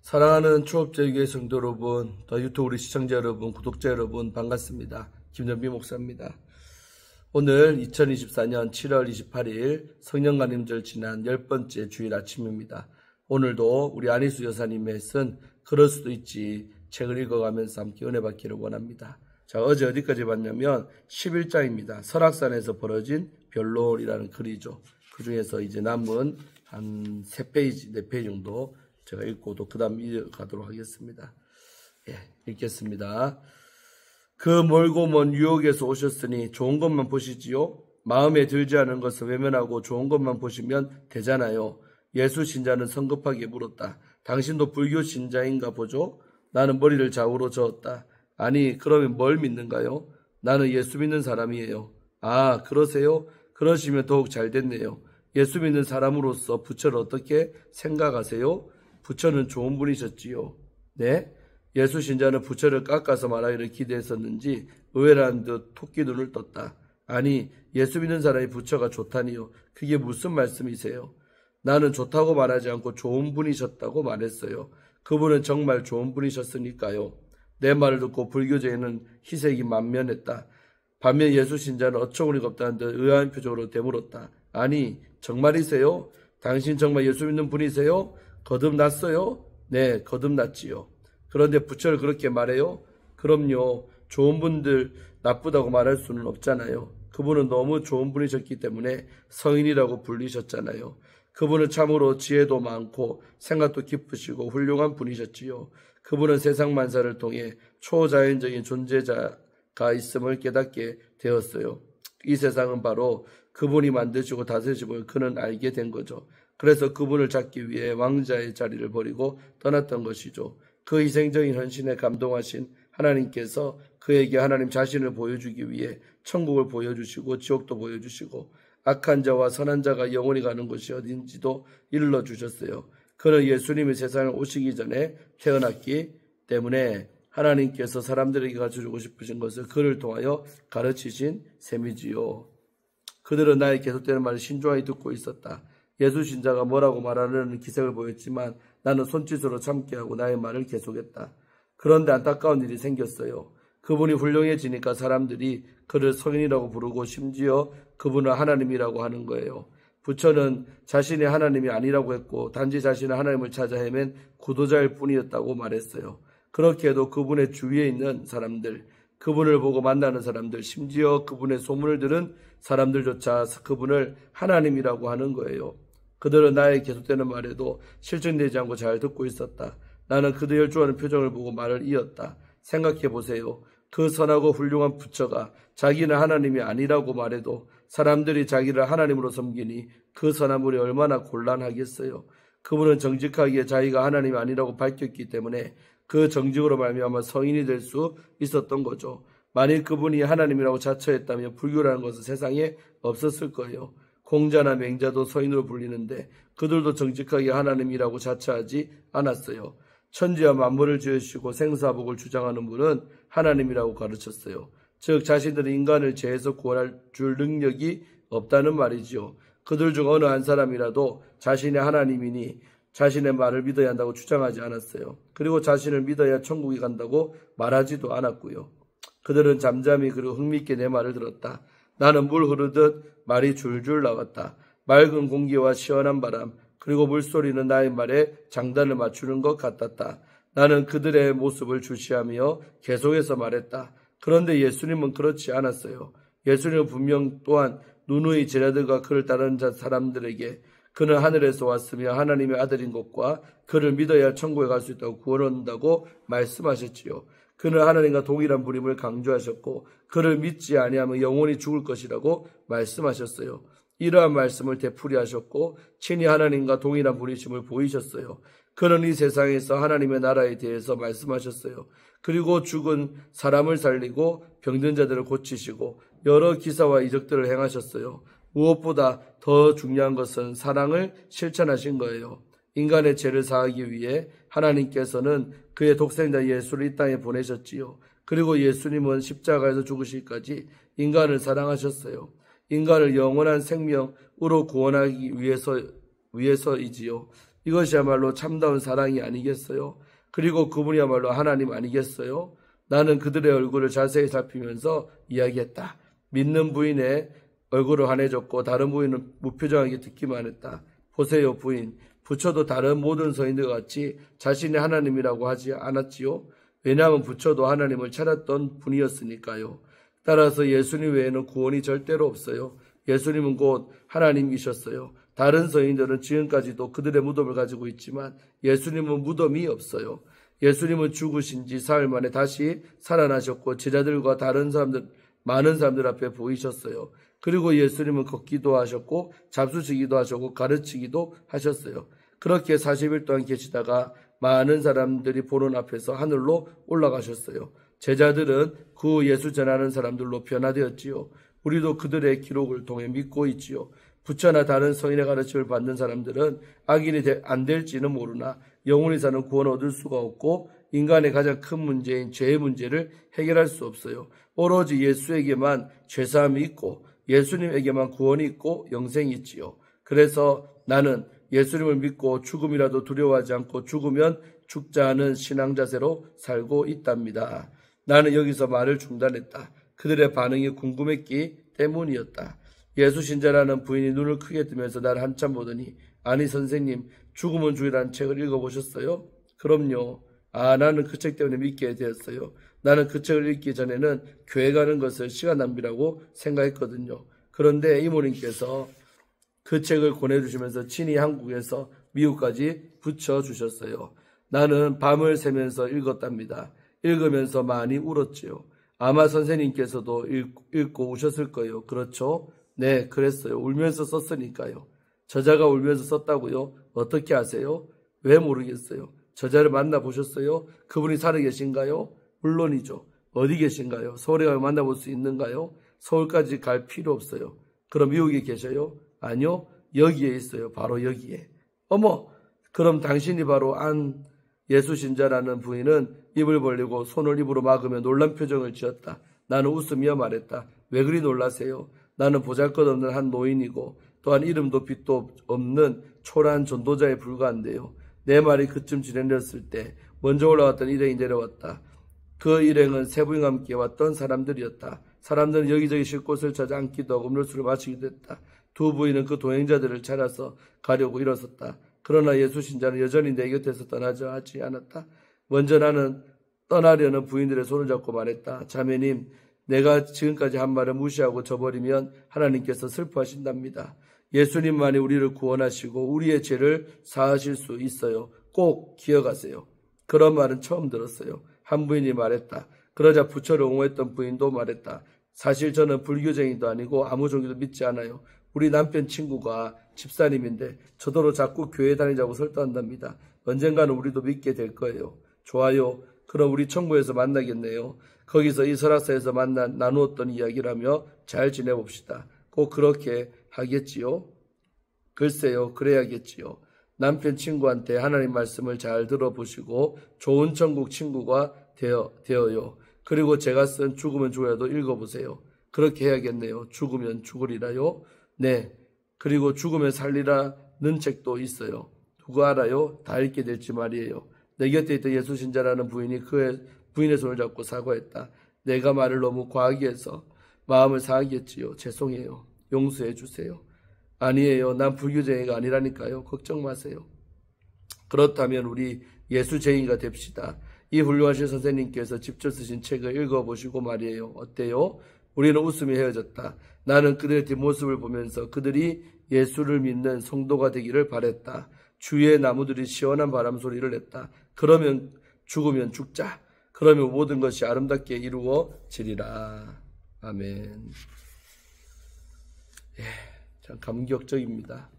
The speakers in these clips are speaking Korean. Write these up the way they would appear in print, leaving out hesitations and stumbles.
사랑하는 초업제교회 성도 여러분, 또 유튜브 우리 시청자 여러분, 구독자 여러분 반갑습니다. 김연비 목사입니다. 오늘 2024년 7월 28일 성령관임절 지난 10번째 주일 아침입니다. 오늘도 우리 안희수 여사님의 쓴 그럴 수도 있지 책을 읽어가면서 함께 은혜 받기를 원합니다. 자, 어제 어디까지 봤냐면 11장입니다. 설악산에서 벌어진 변론이라는 글이죠. 그 중에서 이제 남은 한 3페이지, 4페이지 정도 제가 읽고 또 그 다음 이어가도록 하겠습니다. 읽겠습니다. 그 멀고 먼 유혹에서 오셨으니 좋은 것만 보시지요. 마음에 들지 않은 것을 외면하고 좋은 것만 보시면 되잖아요. 예수 신자는 성급하게 물었다. 당신도 불교 신자인가 보죠? 나는 머리를 좌우로 저었다. 아니, 그러면 뭘 믿는가요? 나는 예수 믿는 사람이에요. 아, 그러세요? 그러시면 더욱 잘 됐네요. 예수 믿는 사람으로서 부처를 어떻게 생각하세요? 부처는 좋은 분이셨지요. 네? 예수 신자는 부처를 깎아서 말하기를 기대했었는지 의외라는 듯 토끼 눈을 떴다. 아니, 예수 믿는 사람이 부처가 좋다니요. 그게 무슨 말씀이세요? 나는 좋다고 말하지 않고 좋은 분이셨다고 말했어요. 그분은 정말 좋은 분이셨으니까요. 내 말을 듣고 불교계에는 희색이 만면했다. 반면 예수 신자는 어처구니가 없다는 듯 의아한 표정으로 되물었다. 아니, 정말이세요? 당신 정말 예수 믿는 분이세요? 거듭났어요? 네, 거듭났지요. 그런데 부처를 그렇게 말해요? 그럼요. 좋은 분들 나쁘다고 말할 수는 없잖아요. 그분은 너무 좋은 분이셨기 때문에 성인이라고 불리셨잖아요. 그분은 참으로 지혜도 많고 생각도 깊으시고 훌륭한 분이셨지요. 그분은 세상 만사를 통해 초자연적인 존재자가 있음을 깨닫게 되었어요. 이 세상은 바로 그분이 만드시고 다스리시고 그는 알게 된 거죠. 그래서 그분을 찾기 위해 왕자의 자리를 버리고 떠났던 것이죠. 그 희생적인 헌신에 감동하신 하나님께서 그에게 하나님 자신을 보여주기 위해 천국을 보여주시고 지옥도 보여주시고 악한 자와 선한 자가 영원히 가는 곳이 어딘지도 일러주셨어요. 그는 예수님이 세상에 오시기 전에 태어났기 때문에 하나님께서 사람들에게 가르쳐주고 싶으신 것을 그를 통하여 가르치신 셈이지요. 그들은 나의 계속되는 말을 신중하게 듣고 있었다. 예수 신자가 뭐라고 말하는 기색을 보였지만 나는 손짓으로 참게 하고 나의 말을 계속했다. 그런데 안타까운 일이 생겼어요. 그분이 훌륭해지니까 사람들이 그를 성인이라고 부르고 심지어 그분은 하나님이라고 하는 거예요. 부처는 자신이 하나님이 아니라고 했고 단지 자신은 하나님을 찾아 헤맨 구도자일 뿐이었다고 말했어요. 그렇게 해도 그분의 주위에 있는 사람들, 그분을 보고 만나는 사람들, 심지어 그분의 소문을 들은 사람들조차 그분을 하나님이라고 하는 거예요. 그들은 나의 계속되는 말에도 실증되지 않고 잘 듣고 있었다. 나는 그들 열중하는 표정을 보고 말을 이었다. 생각해 보세요. 그 선하고 훌륭한 부처가 자기는 하나님이 아니라고 말해도 사람들이 자기를 하나님으로 섬기니 그 선한 분이 얼마나 곤란하겠어요. 그분은 정직하게 자기가 하나님이 아니라고 밝혔기 때문에 그 정직으로 말미암아 성인이 될 수 있었던 거죠. 만일 그분이 하나님이라고 자처했다면 불교라는 것은 세상에 없었을 거예요. 공자나 맹자도 서인으로 불리는데 그들도 정직하게 하나님이라고 자처하지 않았어요. 천지와 만물을 지으시고 생사복을 주장하는 분은 하나님이라고 가르쳤어요. 즉 자신들은 인간을 죄에서 구원할 줄 능력이 없다는 말이지요. 그들 중 어느 한 사람이라도 자신이 하나님이니 자신의 말을 믿어야 한다고 주장하지 않았어요. 그리고 자신을 믿어야 천국에 간다고 말하지도 않았고요. 그들은 잠잠히 그리고 흥미있게 내 말을 들었다. 나는 물 흐르듯 말이 줄줄 나왔다. 맑은 공기와 시원한 바람 그리고 물소리는 나의 말에 장단을 맞추는 것 같았다. 나는 그들의 모습을 주시하며 계속해서 말했다. 그런데 예수님은 그렇지 않았어요. 예수님은 분명 또한 누누이 제자들과 그를 따르는 사람들에게 그는 하늘에서 왔으며 하나님의 아들인 것과 그를 믿어야 천국에 갈 수 있다고 구원한다고 말씀하셨지요. 그는 하나님과 동일한 분임을 강조하셨고 그를 믿지 아니하면 영원히 죽을 것이라고 말씀하셨어요. 이러한 말씀을 되풀이하셨고 친히 하나님과 동일한 분이심을 보이셨어요. 그는 이 세상에서 하나님의 나라에 대해서 말씀하셨어요. 그리고 죽은 사람을 살리고 병든 자들을 고치시고 여러 기사와 이적들을 행하셨어요. 무엇보다 더 중요한 것은 사랑을 실천하신 거예요. 인간의 죄를 사하기 위해 하나님께서는 그의 독생자 예수를 이 땅에 보내셨지요. 그리고 예수님은 십자가에서 죽으시기까지 인간을 사랑하셨어요. 인간을 영원한 생명으로 구원하기 위해서이지요. 이것이야말로 참다운 사랑이 아니겠어요? 그리고 그분이야말로 하나님 아니겠어요? 나는 그들의 얼굴을 자세히 살피면서 이야기했다. 믿는 부인의 얼굴을 환해졌고 다른 부인은 무표정하게 듣기만 했다. 보세요 부인, 부처도 다른 모든 서인들과 같이 자신이 하나님이라고 하지 않았지요? 왜냐하면 부처도 하나님을 찾았던 분이었으니까요. 따라서 예수님 외에는 구원이 절대로 없어요. 예수님은 곧 하나님이셨어요. 다른 서인들은 지금까지도 그들의 무덤을 가지고 있지만 예수님은 무덤이 없어요. 예수님은 죽으신 지 사흘 만에 다시 살아나셨고 제자들과 많은 사람들 앞에 보이셨어요. 그리고 예수님은 걷기도 하셨고 잡수시기도 하셨고 가르치기도 하셨어요. 그렇게 40일 동안 계시다가 많은 사람들이 보는 앞에서 하늘로 올라가셨어요. 제자들은 그 예수 전하는 사람들로 변화되었지요. 우리도 그들의 기록을 통해 믿고 있지요. 부처나 다른 서인의 가르침을 받는 사람들은 악인이 안 될지는 모르나 영원히 사는 구원을 얻을 수가 없고 인간의 가장 큰 문제인 죄의 문제를 해결할 수 없어요. 오로지 예수에게만 죄사함이 있고 예수님에게만 구원이 있고 영생이 있지요. 그래서 나는 예수님을 믿고 죽음이라도 두려워하지 않고 죽으면 죽자 하는 신앙 자세로 살고 있답니다. 나는 여기서 말을 중단했다. 그들의 반응이 궁금했기 때문이었다. 예수 신자라는 부인이 눈을 크게 뜨면서 나를 한참 보더니 아니 선생님 죽음은 주의라는 책을 읽어보셨어요? 그럼요. 나는 그 책 때문에 믿게 되었어요. 나는 그 책을 읽기 전에는 교회 가는 것을 시간 낭비라고 생각했거든요. 그런데 이모님께서 그 책을 권해주시면서 친히 한국에서 미국까지 붙여주셨어요. 나는 밤을 새면서 읽었답니다. 읽으면서 많이 울었지요. 아마 선생님께서도 읽고 우셨을 거예요. 그렇죠? 네, 그랬어요. 울면서 썼으니까요. 저자가 울면서 썼다고요? 어떻게 아세요? 왜 모르겠어요. 저자를 만나보셨어요? 그분이 살아계신가요? 물론이죠. 어디 계신가요? 서울에 가면 만나볼 수 있는가요? 서울까지 갈 필요 없어요. 그럼 미국에 계셔요? 아니요. 여기에 있어요. 바로 여기에. 어머, 그럼 당신이 바로 안 예수신자라는 부인은 입을 벌리고 손을 입으로 막으며 놀란 표정을 지었다. 나는 웃으며 말했다. 왜 그리 놀라세요? 나는 보잘것없는 한 노인이고 또한 이름도 빛도 없는 초라한 전도자에 불과한데요. 내 말이 그쯤 진행되었을 때 먼저 올라왔던 일행이 내려왔다. 그 일행은 세 부인과 함께 왔던 사람들이었다. 사람들은 여기저기 쉴 곳을 찾아 앉기도 하고 음료수를 마시기도 했다. 두 부인은 그 동행자들을 찾아서 가려고 일어섰다. 그러나 예수 신자는 여전히 내 곁에서 떠나자 하지 않았다. 먼저 나는 떠나려는 부인들의 손을 잡고 말했다. 자매님, 내가 지금까지 한 말을 무시하고 저버리면 하나님께서 슬퍼하신답니다. 예수님만이 우리를 구원하시고 우리의 죄를 사하실 수 있어요. 꼭 기억하세요. 그런 말은 처음 들었어요. 한 부인이 말했다. 그러자 부처를 옹호했던 부인도 말했다. 사실 저는 불교쟁이도 아니고 아무 종교도 믿지 않아요. 우리 남편 친구가 집사님인데 저더러 자꾸 교회 다니자고 설득한답니다. 언젠가는 우리도 믿게 될 거예요. 좋아요. 그럼 우리 천국에서 만나겠네요. 거기서 이 설악산에서 나누었던 이야기라며 잘 지내봅시다. 꼭 그렇게 하겠지요? 글쎄요. 그래야겠지요. 남편 친구한테 하나님 말씀을 잘 들어보시고 좋은 천국 친구가 되어요. 그리고 제가 쓴 죽으면 죽어야도 읽어보세요. 그렇게 해야겠네요. 죽으면 죽으리라요? 네. 그리고 죽으면 살리라는 책도 있어요. 누가 알아요? 다 읽게 될지 말이에요. 내 곁에 있던 예수 신자라는 부인이 그의 부인의 손을 잡고 사과했다. 내가 말을 너무 과하게 해서 마음을 상하게 했지요. 죄송해요. 용서해 주세요. 아니에요. 난 불교쟁이가 아니라니까요. 걱정 마세요. 그렇다면 우리 예수쟁이가 됩시다. 이 훌륭하신 선생님께서 직접 쓰신 책을 읽어보시고 말이에요. 어때요? 우리는 웃으며 헤어졌다. 나는 그들의 뒷모습을 보면서 그들이 예수를 믿는 성도가 되기를 바랬다. 주위의 나무들이 시원한 바람 소리를 냈다. 그러면 죽으면 죽자. 그러면 모든 것이 아름답게 이루어지리라. 아멘. 참 감격적입니다.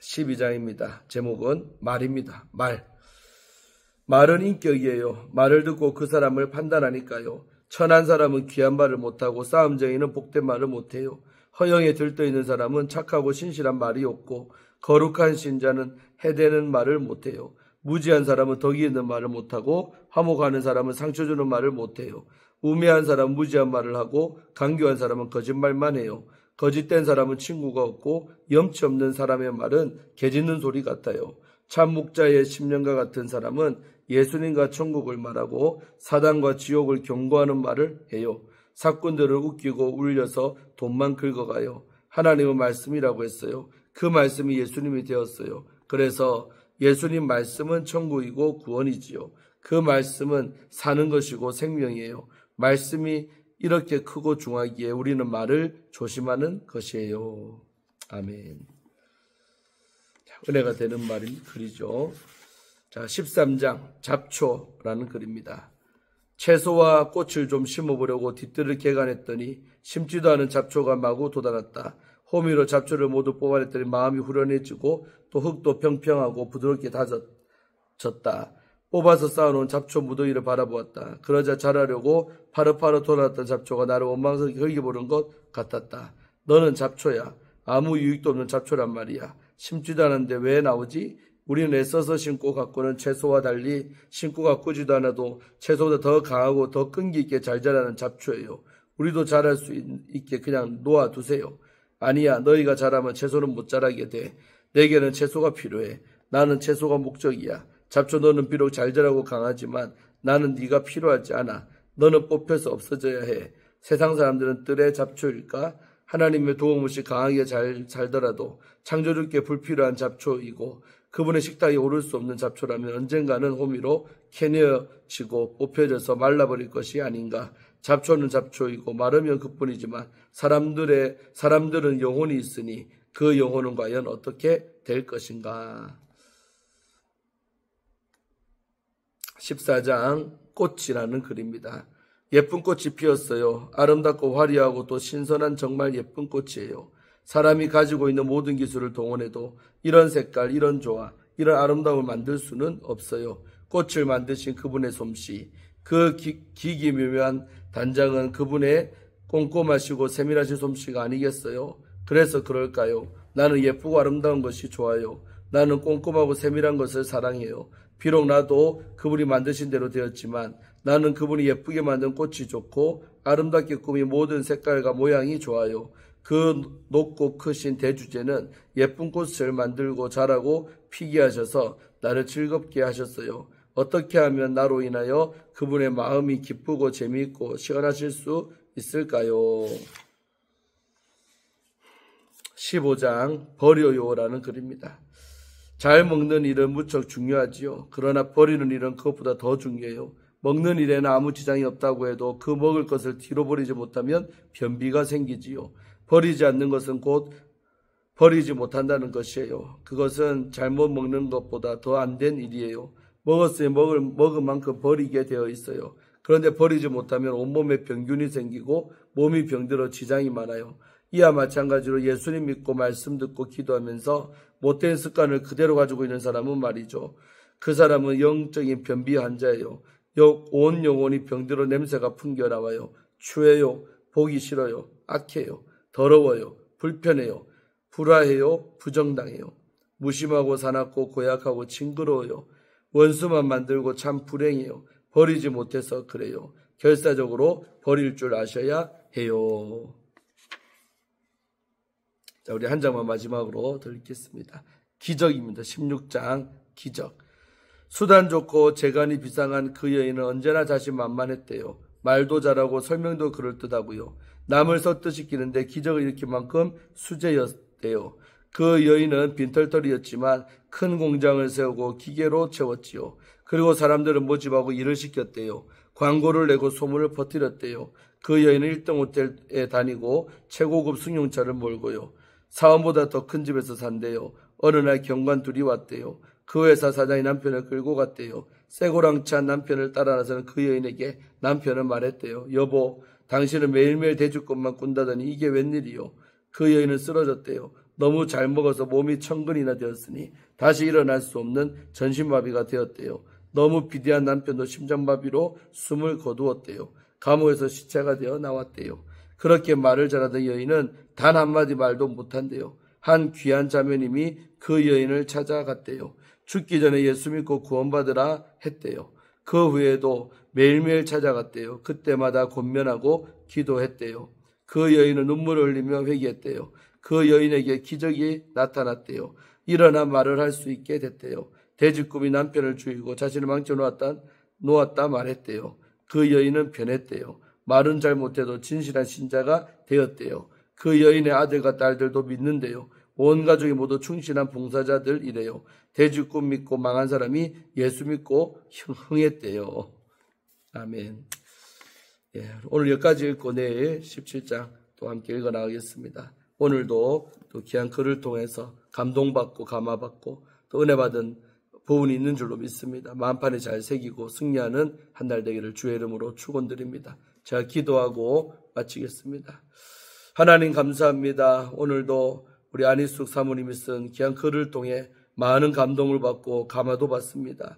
12장입니다. 제목은 말입니다. 말은 인격이에요. 말을 듣고 그 사람을 판단하니까요. 천한 사람은 귀한 말을 못하고 싸움쟁이는 복된 말을 못해요. 허영에 들떠있는 사람은 착하고 신실한 말이 없고 거룩한 신자는 해대는 말을 못해요. 무지한 사람은 덕이 있는 말을 못하고 화목하는 사람은 상처 주는 말을 못해요. 우매한 사람은 무지한 말을 하고 강교한 사람은 거짓말만 해요. 거짓된 사람은 친구가 없고 염치 없는 사람의 말은 개 짖는 소리 같아요. 참 목자의 심령과 같은 사람은 예수님과 천국을 말하고 사단과 지옥을 경고하는 말을 해요. 사꾼들을 웃기고 울려서 돈만 긁어가요. 하나님은 말씀이라고 했어요. 그 말씀이 예수님이 되었어요. 그래서 예수님 말씀은 천국이고 구원이지요. 그 말씀은 사는 것이고 생명이에요. 말씀이 이렇게 크고 중하기에 우리는 말을 조심하는 것이에요. 아멘. 은혜가 되는 글이죠. 자, 13장 잡초라는 글입니다. 채소와 꽃을 좀 심어보려고 뒷뜰을 개간했더니 심지도 않은 잡초가 마구 돋아났다. 호미로 잡초를 모두 뽑아냈더니 마음이 후련해지고 또 흙도 평평하고 부드럽게 다졌다. 뽑아서 쌓아놓은 잡초 무더기를 바라보았다. 그러자 자라려고 파릇파릇 돋아났던 잡초가 나를 원망스럽게 흙이보는 것 같았다. 너는 잡초야. 아무 유익도 없는 잡초란 말이야. 심지도 않은데 왜 나오지? 우리는 애써서 심고 가꾸는 채소와 달리 심고 가꾸지도 않아도 채소보다 더 강하고 더 끈기 있게 잘 자라는 잡초예요. 우리도 자랄 수 있게 그냥 놓아두세요. 아니야, 너희가 자라면 채소는 못 자라게 돼. 내게는 채소가 필요해. 나는 채소가 목적이야. 잡초 너는 비록 잘 자라고 강하지만 나는 네가 필요하지 않아. 너는 뽑혀서 없어져야 해. 세상 사람들은 뜰의 잡초일까? 하나님의 도움 없이 강하게 잘 살더라도 창조주께 불필요한 잡초이고 그분의 식탁에 오를 수 없는 잡초라면 언젠가는 호미로 캐내어지고 뽑혀져서 말라버릴 것이 아닌가. 잡초는 잡초이고 마르면 그뿐이지만 사람들은 영혼이 있으니 그 영혼은 과연 어떻게 될 것인가. 14장 꽃이라는 글입니다. 예쁜 꽃이 피었어요. 아름답고 화려하고 또 신선한 정말 예쁜 꽃이에요. 사람이 가지고 있는 모든 기술을 동원해도 이런 색깔, 이런 조화, 이런 아름다움을 만들 수는 없어요. 꽃을 만드신 그분의 솜씨, 그 기기묘묘한 단장은 그분의 꼼꼼하시고 세밀하신 솜씨가 아니겠어요? 그래서 그럴까요? 나는 예쁘고 아름다운 것이 좋아요. 나는 꼼꼼하고 세밀한 것을 사랑해요. 비록 나도 그분이 만드신 대로 되었지만 나는 그분이 예쁘게 만든 꽃이 좋고 아름답게 꾸민 모든 색깔과 모양이 좋아요. 그 높고 크신 대주제는 예쁜 꽃을 만들고 자라고 피게 하셔서 나를 즐겁게 하셨어요. 어떻게 하면 나로 인하여 그분의 마음이 기쁘고 재미있고 시원하실 수 있을까요? 15장 버려요라는 글입니다. 잘 먹는 일은 무척 중요하지요. 그러나 버리는 일은 그것보다 더 중요해요. 먹는 일에는 아무 지장이 없다고 해도 그 먹을 것을 뒤로 버리지 못하면 변비가 생기지요. 버리지 않는 것은 곧 버리지 못한다는 것이에요. 그것은 잘못 먹는 것보다 더 안 된 일이에요. 먹었으니 먹은 만큼 버리게 되어 있어요. 그런데 버리지 못하면 온몸에 병균이 생기고 몸이 병들어 지장이 많아요. 이와 마찬가지로 예수님 믿고 말씀 듣고 기도하면서 못된 습관을 그대로 가지고 있는 사람은 말이죠. 그 사람은 영적인 변비 환자예요. 온 영혼이 병들어 냄새가 풍겨나와요. 추해요. 보기 싫어요. 악해요. 더러워요. 불편해요. 불화해요. 부정당해요. 무심하고 사납고 고약하고 징그러워요. 원수만 만들고 참 불행해요. 버리지 못해서 그래요. 결사적으로 버릴 줄 아셔야 해요. 자, 우리 한 장만 마지막으로 더 읽겠습니다. 기적입니다. 16장 기적. 수단 좋고 재간이 비상한 그 여인은 언제나 자신만만했대요. 말도 잘하고 설명도 그럴듯하고요. 남을 설득시키는데 기적을 일으킬 만큼 수제였대요. 그 여인은 빈털털이었지만 큰 공장을 세우고 기계로 채웠지요. 그리고 사람들을 모집하고 일을 시켰대요. 광고를 내고 소문을 퍼뜨렸대요. 그 여인은 1등 호텔에 다니고 최고급 승용차를 몰고요. 사원보다 더 큰 집에서 산대요. 어느 날 경관 둘이 왔대요. 그 회사 사장이 남편을 끌고 갔대요. 쇠고랑찬 남편을 따라 나서는 그 여인에게 남편은 말했대요. 여보, 당신은 매일매일 대주것만 꾼다더니 이게 웬일이요? 그 여인은 쓰러졌대요. 너무 잘 먹어서 몸이 천근이나 되었으니 다시 일어날 수 없는 전신마비가 되었대요. 너무 비대한 남편도 심장마비로 숨을 거두었대요. 감옥에서 시체가 되어 나왔대요. 그렇게 말을 잘하던 여인은 단 한마디 말도 못한대요. 한 귀한 자매님이 그 여인을 찾아갔대요. 죽기 전에 예수 믿고 구원받으라 했대요. 그 후에도 매일매일 찾아갔대요. 그때마다 권면하고 기도했대요. 그 여인은 눈물을 흘리며 회개했대요. 그 여인에게 기적이 나타났대요. 일어나 말을 할 수 있게 됐대요. 돼지꿈이 남편을 죽이고 자신을 망쳐 놓았다 말했대요. 그 여인은 변했대요. 말은 잘못해도 진실한 신자가 되었대요. 그 여인의 아들과 딸들도 믿는데요. 온 가족이 모두 충실한 봉사자들이래요. 돼지꿈 믿고 망한 사람이 예수 믿고 흥했대요. 아멘. 예, 오늘 여기까지 읽고 내일 17장 또 함께 읽어 나가겠습니다. 오늘도 또 귀한 글을 통해서 감동받고 감화받고 또 은혜 받은 부분이 있는 줄로 믿습니다. 마음판에 잘 새기고 승리하는 한 날 되기를 주의 이름으로 축원드립니다. 제가 기도하고 마치겠습니다. 하나님 감사합니다. 오늘도 우리 안희숙 사모님이 쓴 귀한 글을 통해 많은 감동을 받고 감화도 받습니다.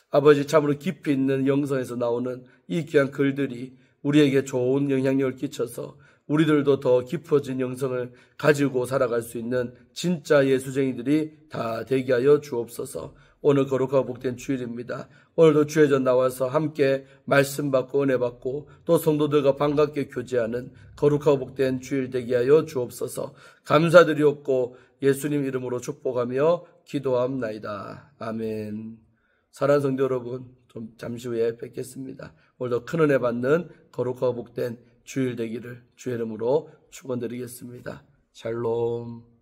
아버지, 참으로 깊이 있는 영성에서 나오는 이 귀한 글들이 우리에게 좋은 영향력을 끼쳐서 우리들도 더 깊어진 영성을 가지고 살아갈 수 있는 진짜 예수쟁이들이 다 되게 하여 주옵소서. 오늘 거룩하고 복된 주일입니다. 오늘도 주의 전 나와서 함께 말씀 받고 은혜 받고 또 성도들과 반갑게 교제하는 거룩하고 복된 주일 되게 하여 주옵소서. 감사드리옵고 예수님 이름으로 축복하며 기도합나이다. 아멘. 사랑하는 성도 여러분, 좀 잠시 후에 뵙겠습니다. 오늘도 큰 은혜 받는 거룩하고 복된 주일 되기를 주의 이름으로 축원드리겠습니다. 샬롬.